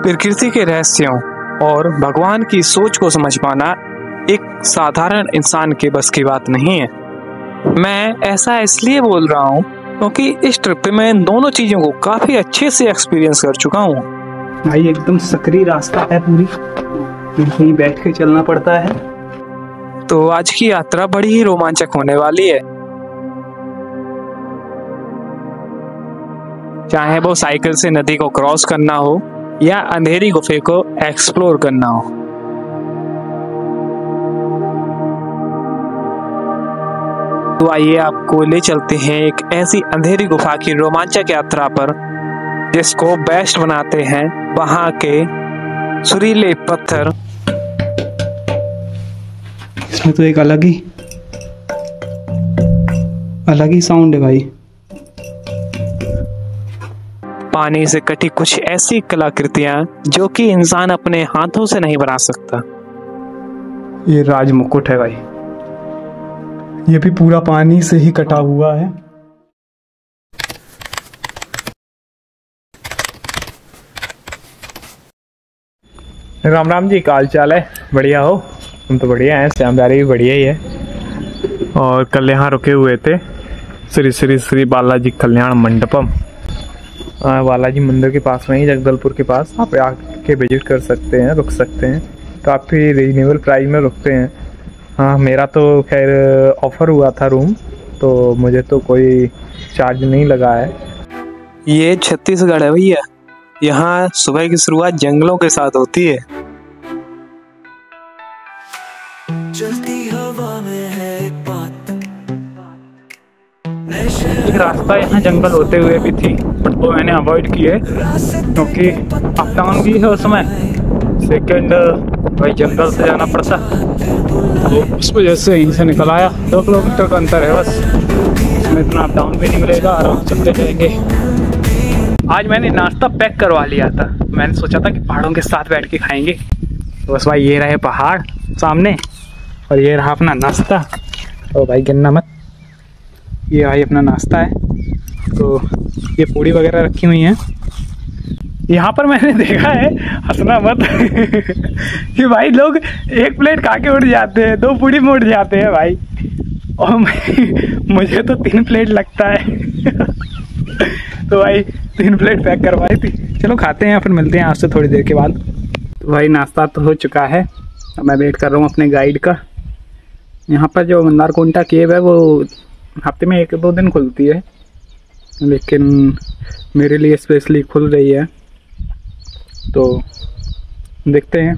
प्रकृति के रहस्यों और भगवान की सोच को समझ पाना एक साधारण इंसान के बस की बात नहीं है। मैं ऐसा इसलिए बोल रहा हूँ क्योंकि इस ट्रिप पे मैं इन दोनों चीजों को काफी अच्छे से एक्सपीरियंस कर चुका हूँ। भाई एकदम सकरी रास्ता है, पूरी यहीं बैठ के चलना पड़ता है। तो आज की यात्रा बड़ी ही रोमांचक होने वाली है। चाहे वो साइकिल से नदी को क्रॉस करना हो या अंधेरी गुफे को एक्सप्लोर करना हो। तो आइए आपको ले चलते हैं एक ऐसी अंधेरी गुफा की रोमांचक यात्रा पर जिसको बेस्ट बनाते हैं वहां के सुरीले पत्थर। इसमें तो एक अलग ही साउंड है भाई। पानी से कटी कुछ ऐसी कलाकृतियां जो कि इंसान अपने हाथों से नहीं बना सकता। ये राज मुकुट है भाई, ये भी पूरा पानी से ही कटा हुआ है। राम राम जी, काल चाल है? बढ़िया हो? हम तो बढ़िया हैं, श्यामदारी भी बढ़िया ही है। और कल यहाँ रुके हुए थे श्री श्री श्री बालाजी कल्याण मंडपम, बालाजी मंदिर के पास में ही, जगदलपुर के पास। आप आके विजिट कर सकते हैं, रुक सकते हैं। काफ़ी रीजनेबल प्राइस में रुकते हैं। हाँ, मेरा तो खैर ऑफर हुआ था रूम, तो मुझे तो कोई चार्ज नहीं लगा है। ये छत्तीसगढ़ है भैया, यहाँ सुबह की शुरुआत जंगलों के साथ होती है। चलती हवा में है एक बात। एक रास्ता यहाँ जंगल होते हुए भी थी, बट वो मैंने अवॉइड किए क्योंकि अप डाउन भी है उसमें। सेकेंड भाई जंगल से जाना पड़ता, तो उस वजह से यहीं से निकल आया। 2 किलोमीटर का अंतर है बस, इसमें इतना अप डाउन भी नहीं मिलेगा, आराम से चलते जाएंगे। आज मैंने नाश्ता पैक करवा लिया था। मैंने सोचा था कि पहाड़ों के साथ बैठ के खाएंगे। तो बस भाई ये रहे पहाड़ सामने और ये रहा अपना नाश्ता। तो भाई गिनना मत, ये भाई अपना नाश्ता है। तो ये पूड़ी वगैरह रखी हुई हैं। यहाँ पर मैंने देखा है, हंसना मत कि भाई लोग 1 प्लेट खा के उठ जाते हैं, 2 पूड़ी में उठ जाते हैं भाई। और मुझे तो 3 प्लेट लगता है तो भाई 3 प्लेट पैक करवाई थी। चलो खाते हैं, फिर मिलते हैं आपसे थोड़ी देर के बाद। तो भाई नाश्ता तो हो चुका है, अब मैं वेट कर रहा हूँ अपने गाइड का। यहाँ पर जो मंदारकोंटा केव है वो हफ्ते में 1-2 दिन खुलती है, लेकिन मेरे लिए स्पेशली खुल रही है। तो देखते हैं,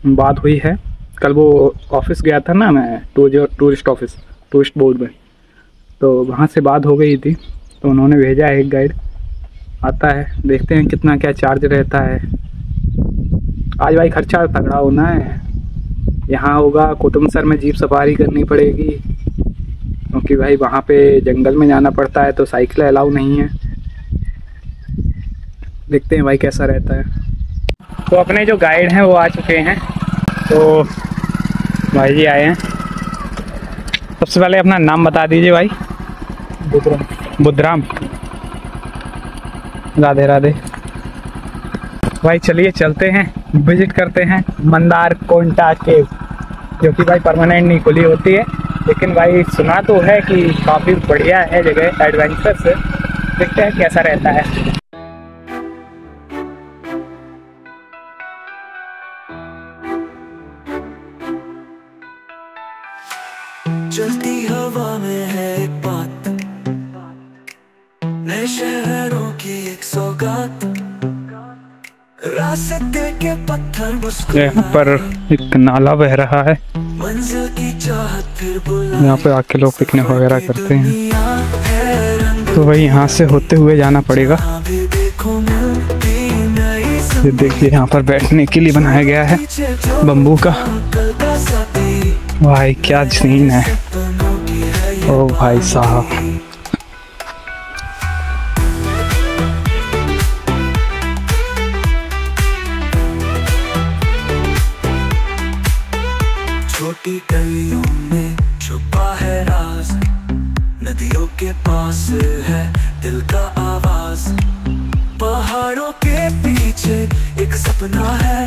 बात हुई है कल। वो ऑफिस गया था ना मैं, टूरिस्ट ऑफिस, टूरिस्ट बोर्ड में, तो वहाँ से बात हो गई थी। तो उन्होंने भेजा है एक गाइड, आता है, देखते हैं कितना क्या चार्ज रहता है। आज भाई खर्चा तगड़ा होना है। यहाँ होगा कुतुमसर में जीप सफारी करनी पड़ेगी, क्योंकि भाई वहाँ पे जंगल में जाना पड़ता है, तो साइकिल अलाउ नहीं है। देखते हैं भाई कैसा रहता है। तो अपने जो गाइड हैं वो आ चुके हैं, तो भाई जी आए हैं। सबसे पहले अपना नाम बता दीजिए भाई। बुद्धराम। राधे राधे। भाई चलिए चलते हैं, विजिट करते हैं मंदारकोंटा केव, जो कि भाई परमानेंट नहीं खुली होती है, लेकिन भाई सुना तो है कि काफ़ी बढ़िया है जगह, एडवेंचरस है। देखते हैं कैसा रहता है। चलती हवा में है एक बात, नए शहरों की एक सौगात। रास्ते के पत्थर यहाँ पर एक नाला बह रहा है, मंजिल की चाहत फिर बुला। यहाँ पे आके लोग पिकनिक वगैरह करते हैं। तो भाई यहाँ से होते हुए जाना पड़ेगा। ये देखिए यहाँ पर बैठने के लिए बनाया गया है बम्बू का। भाई क्या सीन है, ओ भाई साहब। छोटी गलियों में छुपा है राज, नदियों के पास है दिल का आवाज। पहाड़ों के पीछे एक सपना है,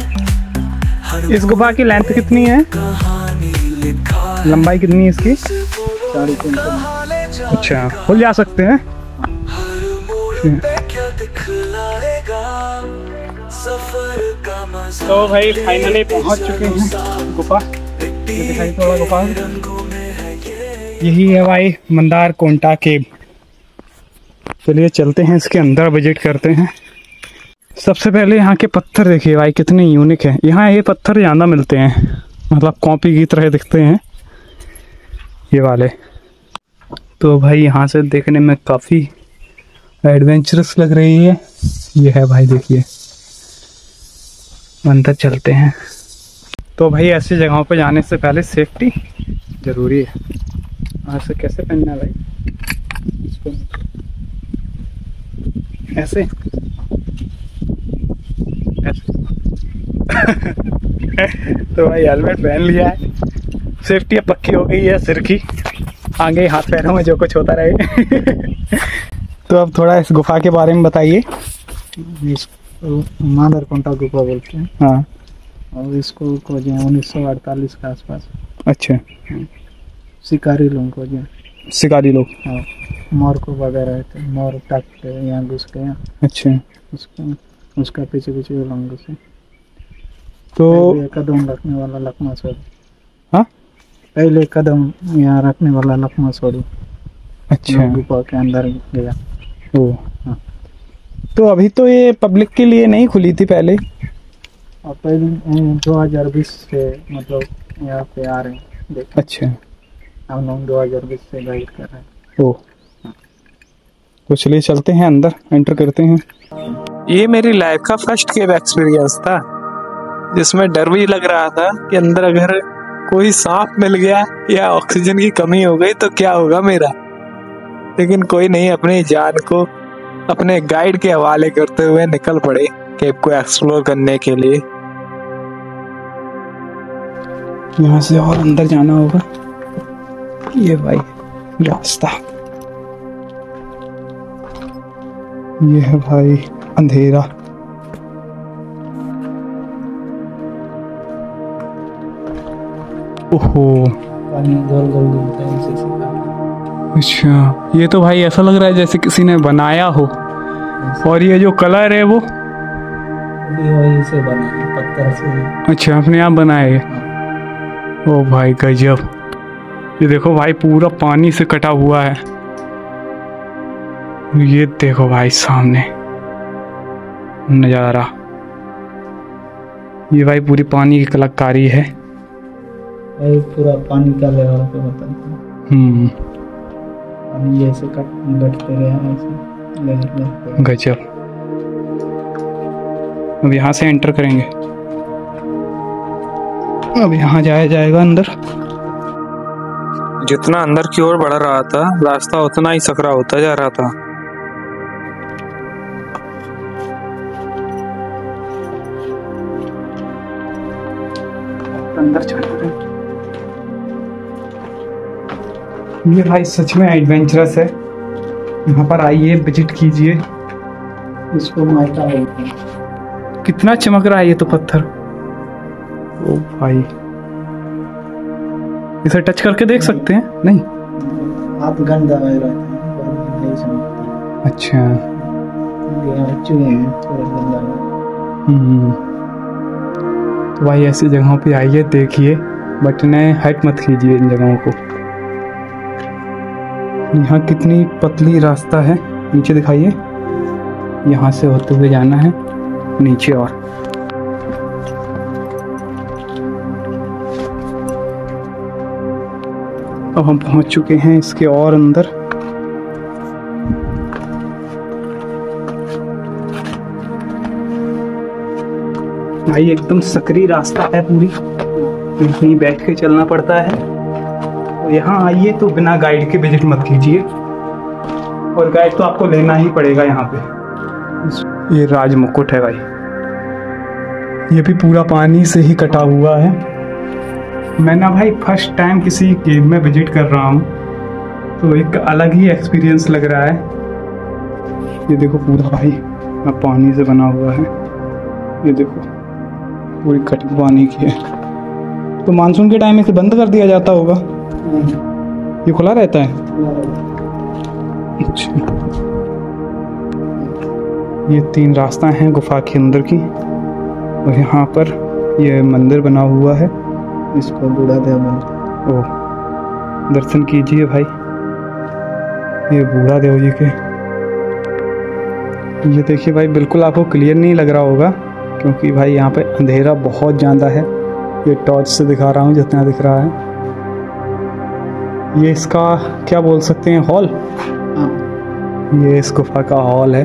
इस गुफा की लेंथ कितनी है, कहानी लिखा लंबाई कितनी है इसकी? 3.5 अच्छा, खुल जा सकते हैं। क्या दिखलाएगा सफर का मजा। तो भाई फाइनली पहुंच चुके हैं गुफा। ये दिखाई थोड़ा गुफा, यही है भाई मंदार कोंटा केव। चलिए चलते हैं इसके अंदर, विजिट करते हैं। सबसे पहले यहाँ के पत्थर देखिए भाई कितने यूनिक हैं। यहाँ ये पत्थर ज़्यादा मिलते हैं, मतलब कॉपी की तरह दिखते हैं ये वाले। तो भाई यहाँ से देखने में काफ़ी एडवेंचरस लग रही है। ये है भाई, देखिए अंदर चलते हैं। तो भाई ऐसी जगहों पर जाने से पहले सेफ्टी ज़रूरी है। यहाँ से कैसे पहनना है भाई? इसको ऐसे ऐसे तो भाई हेलमेट पहन लिया है, सेफ्टी अब पक्की हो गई है सिर की। आगे हाथ पैरों में जो कुछ होता रहे। तो अब थोड़ा इस गुफा के बारे में बताइए। मादर कोंटा गुफा बोलते हैं। हाँ, और इसको खोजे 1948 के आसपास। अच्छा, शिकारी लोग खोजे, शिकारी लोग। हाँ, मोर को वगैरह थे, मोर टक के यहाँ घुस गए। अच्छा, उसका पीछे पीछे लोग घुसे। तो पहले कदम रखने वाला लकमा छोड़ी। हाँ, पहले कदम यहाँ रखने वाला लकमा छोड़ी। अच्छा, गुफा के अंदर गया। ओ हाँ। तो अभी तो ये पब्लिक के लिए नहीं खुली थी पहले? और पहले 2020 से मतलब यहाँ पे आ रहे हैं देखो। अच्छा, हम लोग 2020 से गाइड कर रहे हैं। ओ तो चलिए चलते हैं अंदर, एंटर करते हैं। ये मेरी लाइफ का फर्स्ट केव एक्सपीरियंस था, जिसमें डर भी लग रहा था कि अंदर अगर कोई सांप मिल गया या ऑक्सीजन की कमी हो गई तो क्या होगा मेरा। लेकिन कोई नहीं, अपनी जान को अपने गाइड के हवाले करते हुए निकल पड़े केव को एक्सप्लोर करने के लिए। यहाँ से और अंदर जाना होगा। ये भाई रास्ता, ये है भाई अंधेरा। ओहो, पानी गोल गोल घूमता है, इसे सिखा। अच्छा, ये तो भाई ऐसा लग रहा है जैसे किसी ने बनाया हो। और ये जो कलर है वो वही से बना है, पत्थर से। अच्छा, अपने आप बनाए। ओ भाई गजब। ये देखो भाई पूरा पानी से कटा हुआ है। ये देखो भाई सामने नज़ारा, ये भाई पूरी पानी की कलाकारी है। वही पूरा पानी का लेवल पे बताता है। पानी ऐसे घटते रहे हैं, ऐसे लहर। गजब। अब यहाँ से एंटर करेंगे। अब यहाँ जाया जाएगा अंदर। जितना अंदर की ओर बढ़ रहा था रास्ता उतना ही सकरा होता जा रहा था। अंदर चलते हैं। ये भाई सच में एडवेंचरस है। यहाँ पर आइए, विजिट कीजिए। इसको माइका बोलते हैं। कितना चमक रहा है ये तो पत्थर। ओ भाई, इसे टच करके देख सकते हैं? नहीं, हाथ गंदा है, नहीं समझती। अच्छा, ये चूहे हैं थोड़े गंदा। तो भाई ऐसी जगहों पे आइए, देखिए, बट ने हाइट मत कीजिए इन जगहों को। यहाँ कितनी पतली रास्ता है, नीचे दिखाइए। यहाँ से होते हुए जाना है नीचे। और अब हम पहुंच चुके हैं इसके और अंदर। भाई एकदम सकरी रास्ता है पूरी, कहीं बैठ के चलना पड़ता है। तो यहाँ आइए तो बिना गाइड के विजिट मत कीजिए, और गाइड तो आपको लेना ही पड़ेगा यहाँ पे। ये राज मुकुट है भाई, ये भी पूरा पानी से ही कटा हुआ है। मैं ना भाई फर्स्ट टाइम किसी केव में विजिट कर रहा हूँ, तो एक अलग ही एक्सपीरियंस लग रहा है। ये देखो पूरा भाई अब पानी से बना हुआ है। ये देखो पूरी कटिंग पानी की है। तो मानसून के टाइम इसे बंद कर दिया जाता होगा, ये खुला रहता है। अच्छा, ये 3 रास्ता हैं गुफा के अंदर की, और यहाँ पर ये मंदिर बना हुआ है। इसको बूढ़ा देव मंदिर। ओह, दर्शन कीजिए भाई, ये बूढ़ा देव जी के। ये देखिए भाई, बिल्कुल आपको क्लियर नहीं लग रहा होगा क्योंकि भाई यहाँ पे अंधेरा बहुत ज़्यादा है। ये टॉर्च से दिखा रहा हूँ जितना दिख रहा है। ये इसका क्या बोल सकते हैं, हॉल। ये इस गुफा का हॉल है।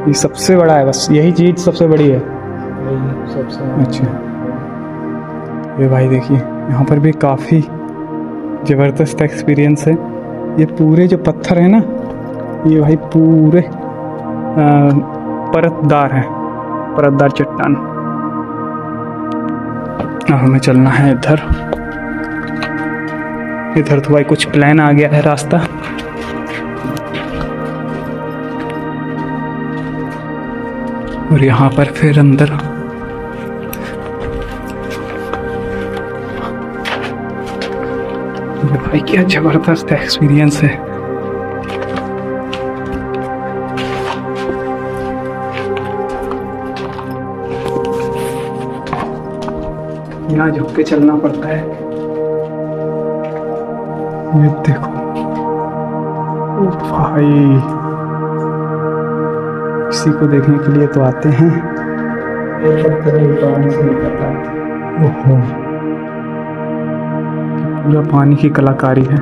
ये सबसे बड़ा है, बस यही चीज़ सबसे बड़ी है। अच्छा, ये भाई देखिए यहाँ पर भी काफ़ी ज़बरदस्त एक्सपीरियंस है। ये पूरे जो पत्थर है ना, ये भाई पूरे परतदार है, परतदार चट्टान। हमें चलना है इधर। इधर तो भाई कुछ प्लान आ गया है रास्ता। और यहाँ पर फिर अंदर भाई क्या जबरदस्त एक्सपीरियंस है। यहाँ झुक के चलना पड़ता है। ये देखो ओ भाई, किसी को देखने के लिए तो आते हैं। ओहो, पूरा पानी की कलाकारी है।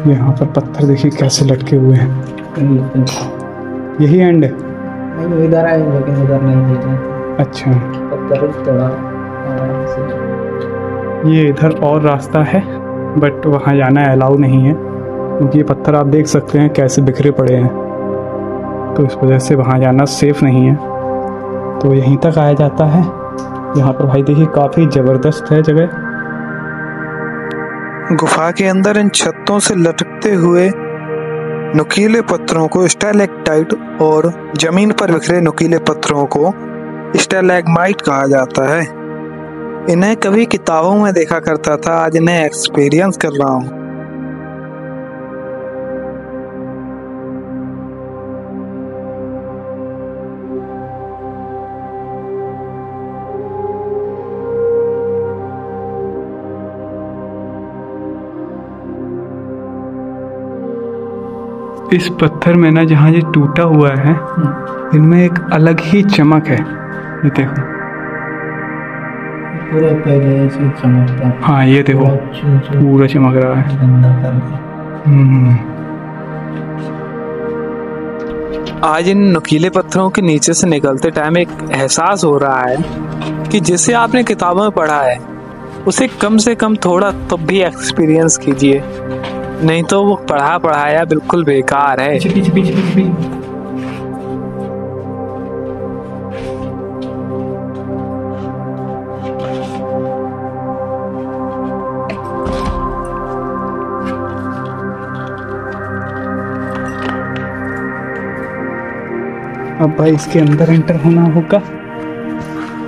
यहाँ पर पत्थर देखिए कैसे लटके हुए हैं। यही एंड है? नहीं, इधर आए लेकिन उधर नहीं देते। अच्छा, पत्थर थोड़ा ये इधर और रास्ता है बट वहाँ जाना अलाउ नहीं है क्योंकि ये पत्थर आप देख सकते हैं कैसे बिखरे पड़े हैं, तो इस वजह से वहाँ जाना सेफ नहीं है। तो यहीं तक आया जाता है। यहाँ पर भाई देखिए काफ़ी ज़बरदस्त है जगह। गुफा के अंदर इन छतों से लटकते हुए नुकीले पत्थरों को स्टैलेक्टाइट और जमीन पर बिखरे नुकीले पत्थरों को स्टैलेग्माइट कहा जाता है। इन्हें कभी किताबों में देखा करता था, आज इन्हें एक्सपीरियंस कर रहा हूँ। इस पत्थर में ना जहाँ ये टूटा हुआ है, इनमें एक अलग ही चमक है। ये देखो पूरा पहले ऐसे चमकता। हाँ, ये देखो पूरा चमक रहा है। आज इन नुकीले पत्थरों के नीचे से निकलते टाइम एक एहसास हो रहा है कि जिसे आपने किताबों में पढ़ा है उसे कम से कम थोड़ा तब भी एक्सपीरियंस कीजिए, नहीं तो वो पढ़ा पढ़ाया बिल्कुल बेकार है। पीछे पीछे पीछे पीछे पीछे। अब भाई इसके अंदर एंटर होना होगा।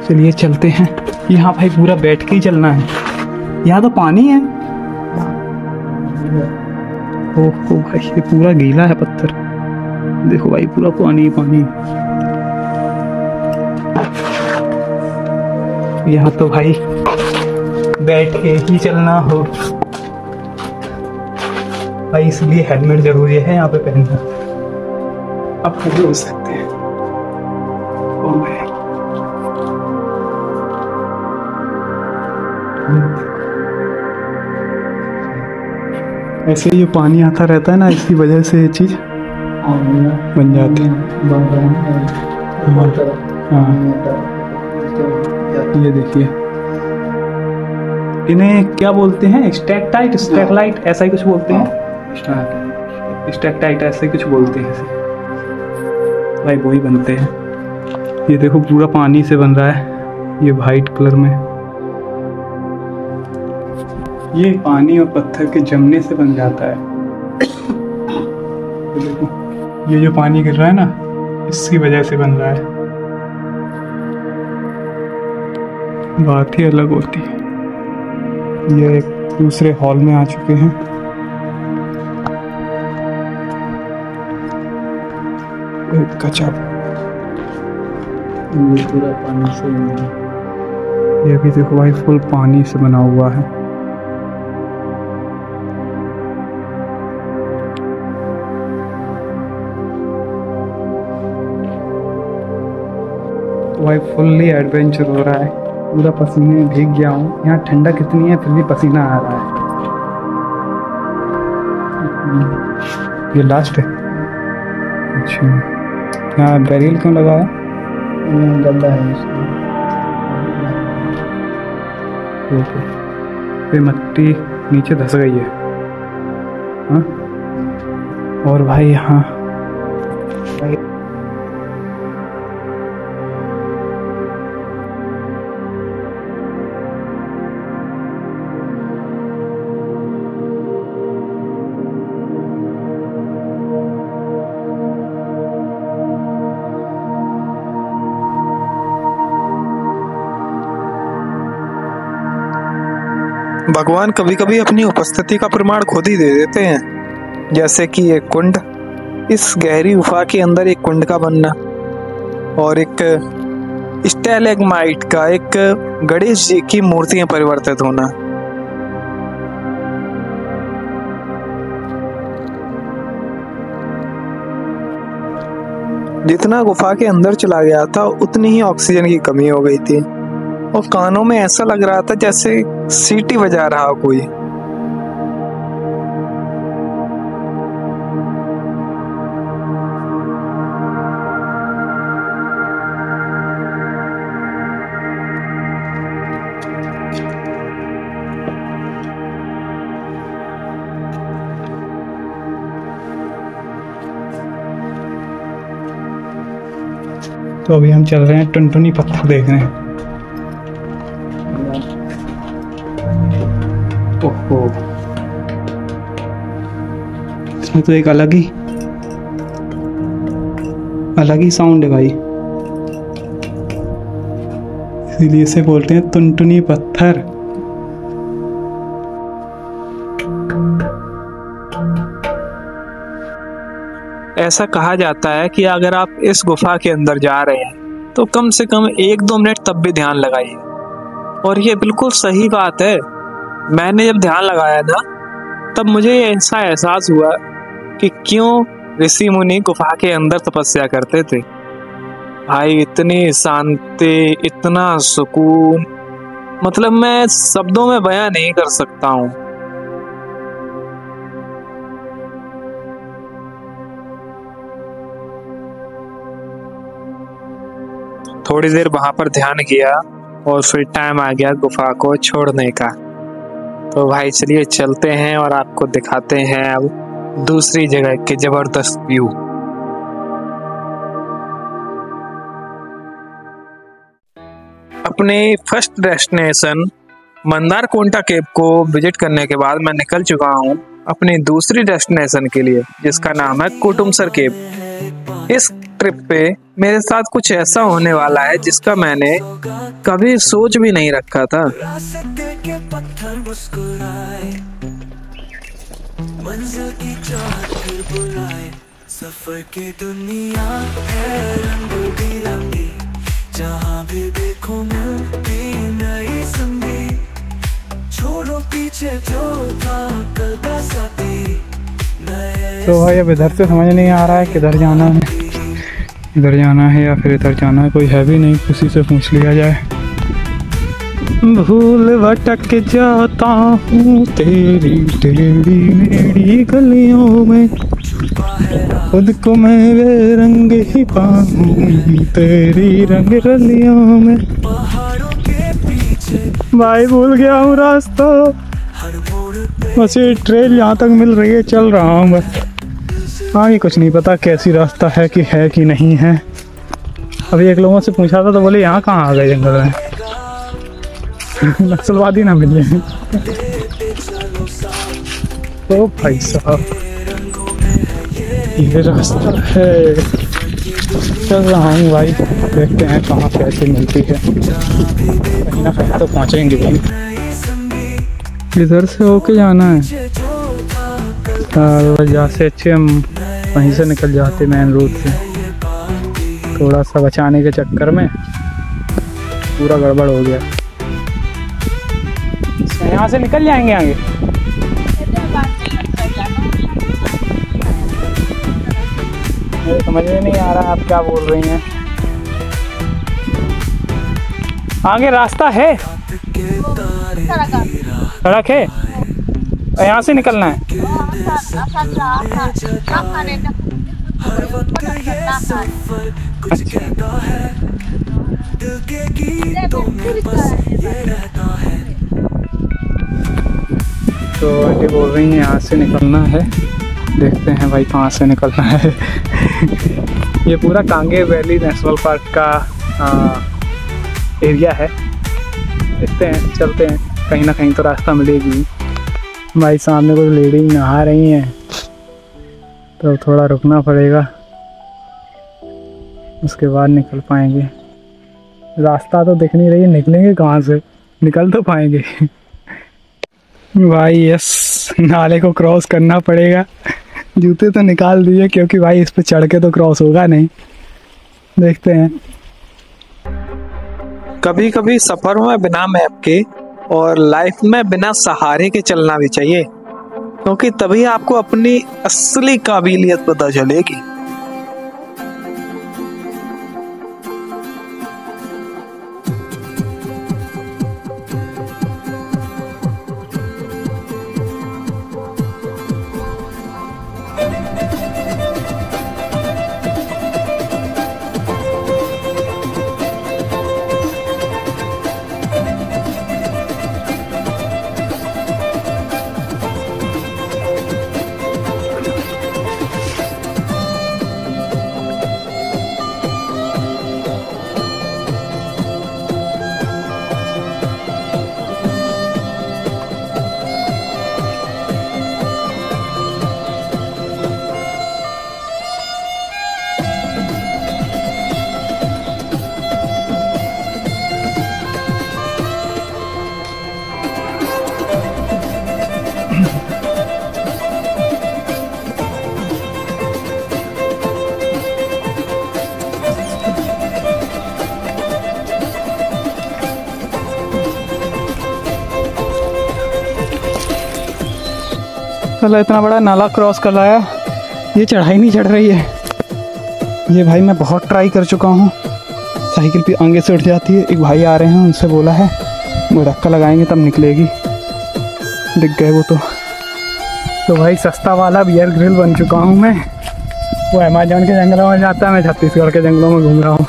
चलिए चलते हैं। यहाँ भाई पूरा बैठ के ही चलना है। यहाँ तो पानी है। ओह भाई, ये पूरा गीला है पत्थर। देखो भाई पूरा पानी पानी। यहाँ तो भाई बैठ के ही चलना हो भाई, इसलिए हेलमेट जरूरी है यहाँ पे पहनना। अब खड़े हो सकते हैं। ओ भाई, ऐसे ये पानी आता रहता है ना, इसी वजह से ये चीज बन जाती है। हाँ, ये देखिए इन्हें क्या बोलते हैं, स्टैकटाइट, स्टैकलाइट ऐसा ही कुछ बोलते हैं। स्टैकटाइट ऐसे ही कुछ बोलते हैं भाई, वही बनते हैं। ये देखो पूरा पानी से बन रहा है, ये वाइट कलर में। ये पानी और पत्थर के जमने से बन जाता है। ये देखो, ये जो पानी गिर रहा है ना, इसकी वजह से बन रहा है। बात ही अलग होती है। ये एक दूसरे हॉल में आ चुके हैं। गजब, ये पूरा पानी से बना है। ये भी देखो भाई, फुल पानी से बना हुआ है। तो भाई फुल्ली एडवेंचर हो रहा है। पूरा पसीने भीग गया हूँ। यहाँ ठंडा कितनी है फिर भी पसीना आ रहा है। ये लास्ट है। अच्छा, यहाँ बैरियल क्यों लगा है? गड्ढा है इसमें। ओके, ये मिट्टी नीचे धस गई है। हाँ, और भाई यहाँ भगवान कभी कभी अपनी उपस्थिति का प्रमाण खुद ही दे देते हैं, जैसे कि एक कुंड, इस गहरी गुफा के अंदर एक कुंड का बनना, और एक स्टैलेग्माइट का एक गणेश जी की मूर्तियां परिवर्तित होना। जितना गुफा के अंदर चला गया था उतनी ही ऑक्सीजन की कमी हो गई थी, और कानों में ऐसा लग रहा था जैसे सीटी बजा रहा हो कोई। तो अभी हम चल रहे हैं टुनटुनी पत्थर देखने। ओहो, इसमें तो एक अलग ही साउंड है भाई, इसीलिए इसे बोलते हैं टुनटुनी पत्थर। ऐसा कहा जाता है कि अगर आप इस गुफा के अंदर जा रहे हैं तो कम से कम 1-2 मिनट तब भी ध्यान लगाइए, और ये बिल्कुल सही बात है। मैंने जब ध्यान लगाया ना, तब मुझे ऐसा एहसास हुआ कि क्यों ऋषि मुनि गुफा के अंदर तपस्या करते थे। भाई इतनी शांति, इतना सुकून, मतलब मैं शब्दों में बयां नहीं कर सकता हूँ। थोड़ी देर वहां पर ध्यान किया और फिर टाइम आ गया गुफा को छोड़ने का। तो भाई चलिए चलते हैं और आपको दिखाते हैं अब दूसरी जगह के जबरदस्त व्यू। अपने फर्स्ट डेस्टिनेशन मंदारकोंटा केव को विजिट करने के बाद मैं निकल चुका हूँ अपनी दूसरी डेस्टिनेशन के लिए, जिसका नाम है कुटुमसर केव। इस ट्रिप पे मेरे साथ कुछ ऐसा होने वाला है जिसका मैंने कभी सोच भी नहीं रखा था। मंजिल की चाहत फिर बुलाए, सफर की दुनिया है रंग बिरंगी, जहाँ भी देखो मिलती नई संगी, छोड़ो पीछे जो था कल का साथी। तो भाई अब इधर से समझ नहीं आ रहा है किधर जाना है, इधर जाना है या फिर इधर जाना है, कोई है भी नहीं, किसी से पूछ लिया जाए। भूल भटक जाता हूँ तेरी टेढ़ी मेरी गलियों में, खुद को मैं रंग ही पाऊँ तेरी रंग रलियों में। भाई भूल गया हूँ रास्ता, बस ये ट्रेन यहाँ तक मिल रही है, चल रहा हूँ बस। आगे कुछ नहीं पता कैसी रास्ता है कि नहीं है। अभी एक लोगों से पूछा था तो बोले यहाँ कहाँ आ गए जंगल में, नक्सलवादी ना मिले। तो भाई साहब ये रास्ता है, चल रहा हूँ भाई, देखते हैं कहाँ कैसे मिलती है, कहीं ना कहीं तो पहुँचेंगे भाई। इधर से होके जाना है, जहाँ से अच्छे हम वहीं से निकल जाते मेन रोड से, थोड़ा सा बचाने के चक्कर में पूरा गड़बड़ हो गया। यहाँ से निकल जाएंगे आगे। मुझे समझ में नहीं आ रहा आप क्या बोल रही हैं। आगे रास्ता है, सड़क है, यहाँ से निकलना है। अच्छा, तो आंटी बोल रही हैं यहाँ से निकलना है, देखते हैं भाई कहाँ से निकलना है। ये पूरा कांगे वैली नेशनल पार्क का एरिया है, देखते हैं, चलते हैं, कहीं ना कहीं तो रास्ता मिलेगी। भाई सामने कुछ लेडी नहा रही हैं, तो थोड़ा रुकना पड़ेगा, उसके बाद निकल पाएंगे। रास्ता तो दिख नहीं रही है, निकलेंगे कहाँ से, निकल तो पाएंगे। भाई यस, नाले को क्रॉस करना पड़ेगा। जूते तो निकाल दिए क्योंकि भाई इस पे चढ़ के तो क्रॉस होगा नहीं, देखते हैं। कभी कभी सफर में बिना मैप के और लाइफ में बिना सहारे के चलना भी चाहिए, क्योंकि तभी आपको अपनी असली काबिलियत पता चलेगी। चलो, इतना बड़ा नाला क्रॉस कर लाया, ये चढ़ाई नहीं चढ़ रही है। ये भाई मैं बहुत ट्राई कर चुका हूँ, साइकिल भी आगे से उठ जाती है। एक भाई आ रहे हैं, उनसे बोला है वो धक्का लगाएंगे तब निकलेगी, दिख गए वो तो भाई सस्ता वाला बियर ग्रिल बन चुका हूँ मैं। वो अमेज़न के जंगलों में जाता है, मैं छत्तीसगढ़ के जंगलों में घूम रहा हूँ।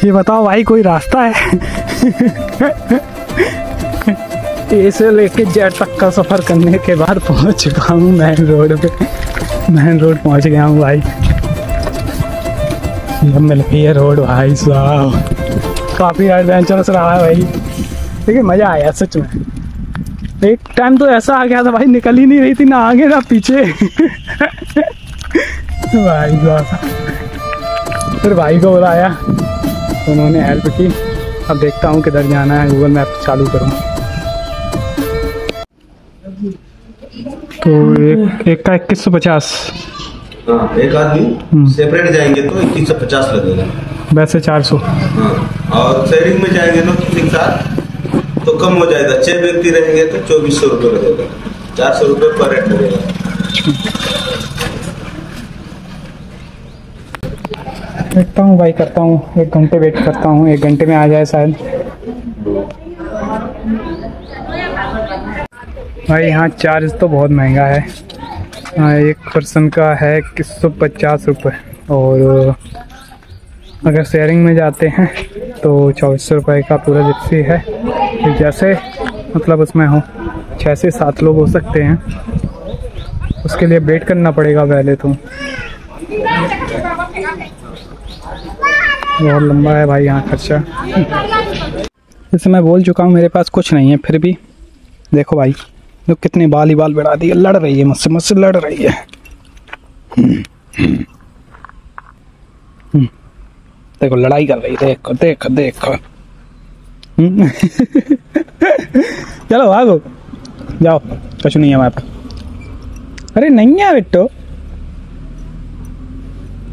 ये बताओ भाई कोई रास्ता है? ए से लेके जेड तक का सफ़र करने के बाद पहुँच चुका हूँ मेन रोड पे। मेन रोड पहुँच गया हूँ भाई, जब मिल गई है रोड भाई साहब। काफ़ी एडवेंचरस रहा है भाई, लेकिन मज़ा आया सच में। एक टाइम तो ऐसा आ गया था भाई, निकल ही नहीं रही थी, ना आगे ना पीछे। भाई साहब, फिर भाई को बुलाया, उन्होंने हेल्प की। अब देखता हूँ किधर जाना है, गूगल मैप चालू करूँ। तो एक का 2150। हाँ, एक आदमी सेपरेट जाएंगे तो 2150 लगेगा, वैसे 400। हाँ, और शेयरिंग में जाएंगे तो किसी के साथ तो कम हो जाएगा। 6 व्यक्ति रहेंगे तो 2400 रुपये लगेगा, 400 रुपये पर हेड लगेगा। देखता हूँ भाई, करता हूँ, 1 घंटे वेट करता हूँ, 1 घंटे में आ जाए शायद। भाई यहाँ चार्ज तो बहुत महंगा है, एक पर्सन का है 150 रुपये, और अगर शेयरिंग में जाते हैं तो 2400 रुपये का पूरा जिप्सी है। तो जैसे मतलब उसमें हो 6 से 7 लोग हो सकते हैं, उसके लिए वेट करना पड़ेगा पहले तो। बहुत लंबा है भाई यहाँ खर्चा। जैसे मैं बोल चुका हूँ मेरे पास कुछ नहीं है, फिर भी देखो भाई तो कितने बाल ही बाल बढ़ा दिए, लड़ रही है मुझसे लड़ रही है। देखो लड़ाई कर रही, देखो देखो देखो। चलो भागो, जाओ, कुछ नहीं है हमारे पास। अरे नहीं है बेटो,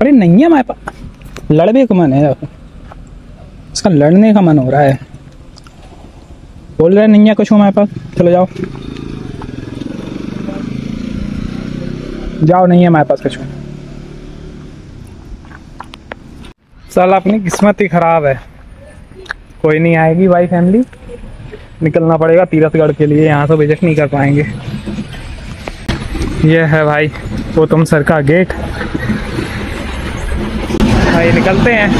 अरे नहीं है हमारे पास। लड़ने का मन है, इसका लड़ने का मन हो रहा है। बोल रहे नहीं है कुछ हमारे पास, चलो जाओ जाओ, नहीं है हमारे पास कुछ। साला अपनी किस्मत ही खराब है, कोई नहीं आएगी भाई फैमिली। निकलना पड़ेगा तीरथगढ़ के लिए, यहाँ तो विजिट नहीं कर पाएंगे। ये है भाई गौतम सर का गेट। भाई निकलते हैं।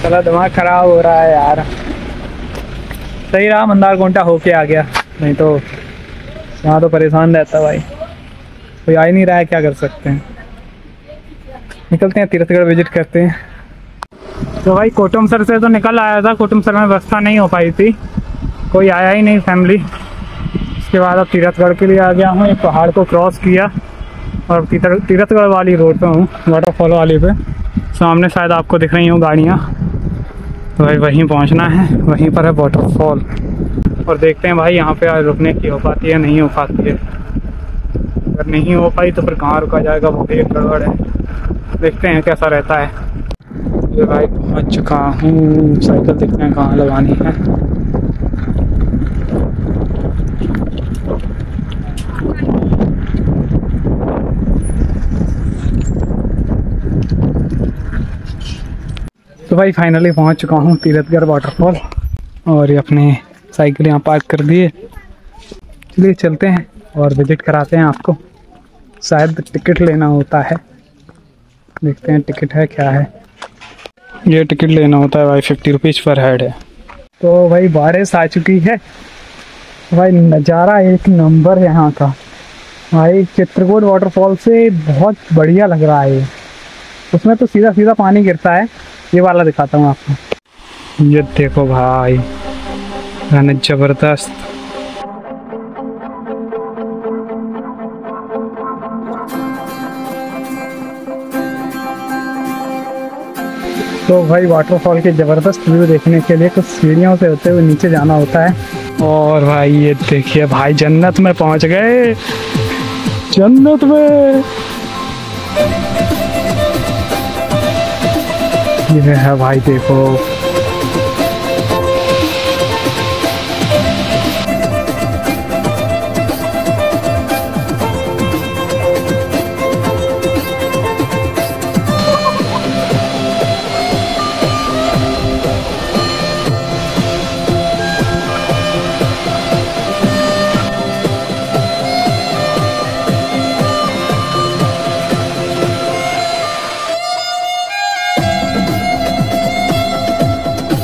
चला दिमाग खराब हो रहा है यार। सही रहा मंदार कोंटा होके आ गया, नहीं तो यहाँ तो परेशान रहता भाई। कोई आ ही नहीं रहा है, क्या कर सकते हैं। निकलते हैं तीरथगढ़ विजिट करते हैं। तो भाई कोटम सर से तो निकल आया था, कोटम सर में व्यवस्था नहीं हो पाई थी, कोई आया ही नहीं फैमिली। उसके बाद अब तीरथगढ़ के लिए आ गया हूँ। एक पहाड़ को क्रॉस किया और तीरथगढ़ वाली रोड पे हूँ, वाटरफॉल वाली पे। सामने शायद आपको दिख रही हूँ गाड़ियाँ, तो भाई वहीं पहुँचना है, वहीं पर है वाटरफॉल। और देखते हैं भाई यहाँ पे रुकने की हो पाती है नहीं हो पाती है। अगर नहीं हो पाई तो फिर कहाँ रुका जाएगा, वो भी एक गड़बड़ है। देखते हैं कैसा रहता है। ये भाई पहुँच चुका हूँ, साइकिल देखते हैं कहाँ लगानी है। तो भाई फाइनली पहुँच चुका हूँ तीरथगढ़ वाटरफॉल, और ये अपने साइकिल यहाँ पार्क कर दिए। चलिए चलते हैं और विजिट कराते हैं आपको। शायद टिकट लेना होता है, देखते हैं टिकट है क्या है। ये टिकट लेना होता है भाई, 50 रुपीज़ पर हेड है। तो भाई बारिश आ चुकी है भाई, नज़ारा एक नंबर है यहाँ का भाई। चित्रकूट वाटरफॉल से बहुत बढ़िया लग रहा है। उसमें तो सीधा सीधा पानी गिरता है। ये वाला दिखाता हूँ आपको, ये देखो भाई, जबरदस्त। तो भाई वाटरफॉल के ज़बरदस्त व्यू देखने के लिए कुछ सीढ़ियों से होते हुए नीचे जाना होता है। और भाई ये देखिए भाई, जन्नत में पहुंच गए, जन्नत में। ये है भाई देखो,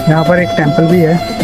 यहाँ पर एक टेंपल भी है।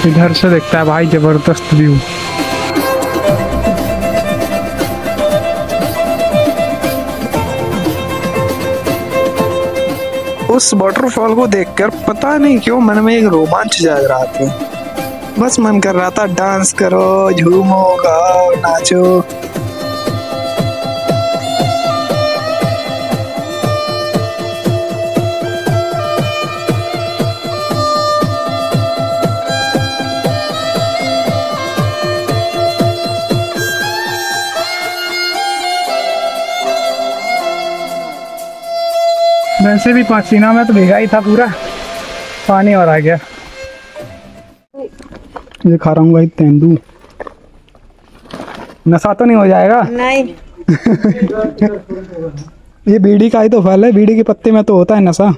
इधर से दिखता है भाई जबरदस्त व्यू। उस वाटरफॉल को देखकर पता नहीं क्यों मन में एक रोमांच जाग रहा था। बस मन कर रहा था डांस करो, झूमो, गाओ, नाचो। वैसे भी पसीना में तो भीगा ही था पूरा, पानी और आ गया। ये खा रहा हूँ भाई तेंदू, नशा तो नहीं हो जाएगा? नहीं। ये बीड़ी का ही तो फल है, बीड़ी के पत्ते में तो होता है नशा।